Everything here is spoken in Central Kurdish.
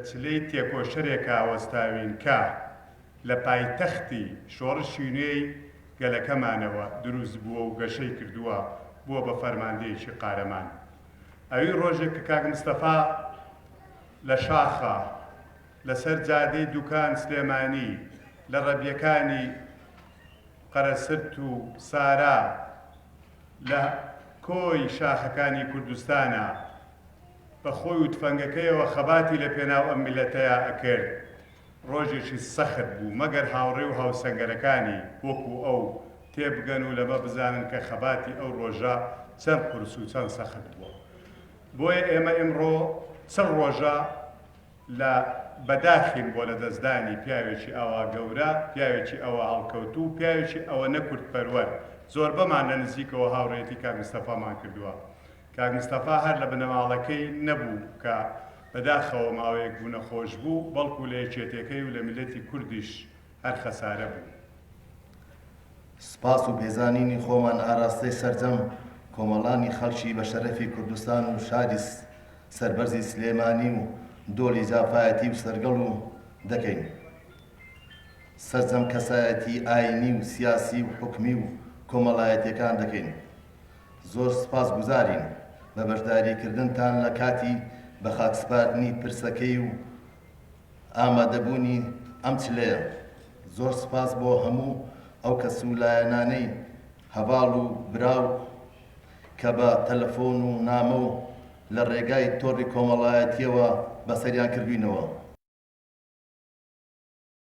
چلەی تێکۆشەرێکا وەستاوین کە لە پایتەختی شۆڕشی نوێی گەلەکەمانەوە دروست بووە و گەشەی کردووە بووە بە فەرماندەیەکی قارەمان. ئەوی ڕۆژێک کە کاک مستەفا لە شاخە لەسەر جادەی دوکان سلێمانی لە ڕەبیەکانی قەرەسرت و سارا لە کۆی شاخەکانی کوردستانە بە خۆی و تفەنگەکەیەوە خەباتی لە پێناو ئەم میلەتەیە ئەکرد. ڕۆژێکی سەخت بوو، مەگەر هاوڕێ و هاوسەنگەرەکانی وەکو ئەو تێبگەن و لەمە بزانن کە خەباتی ئەو ڕۆژە چەند قورس و چەند سەخت بووە. بۆیە ئێمە ئێمڕۆ چەند ڕۆژە لە بەداخین بۆ لە دەستدانی پیاوێکی ئەوە گەورە، پیاوێکی ئەوە هەڵکەوتوو، پیاوێکی ئەوە نەکورد پەروەر. زۆر بەمان لە نزیکەوە هاوڕێتی کاک مستەفامان کردووە. کاک مستەفا هەر لە بنەماڵەکەی نەبوو کە بەداخەوە ماوەیەک بوو نەخۆش بوو، بەڵکو لە یەکێتەکەی و لە میلەتی کوردیش هەر خەسارە بوو. سپاس و بێزانینی خۆمان ئاراستەی سەرجەم کۆمەڵانی خەڵکی بە شەرەفی کوردستان و شاری سەربەرزی سلێمانی و دۆڵی جافایەتی و سەرگەڵ و دەکەین. سەرجەم کەسایەتی ئاینی و سیاسی و حکمی و کۆمەڵایەتیەکان دەکەین. زۆر سپاس گوزارین بە بەشداریکردنتان لە کاتی بە خاکسپاردنی پرسەکەی و ئامادەبوونی ئەم چلەیە. زۆر سپاس بۆ هەموو ئەو کەسولایەنانەی هەواڵ و براو کە بە تەلەفۆن و نامە و لە ڕێگای تۆڕی کۆمەڵایەتیەوە بەسەریان کردوینەوە.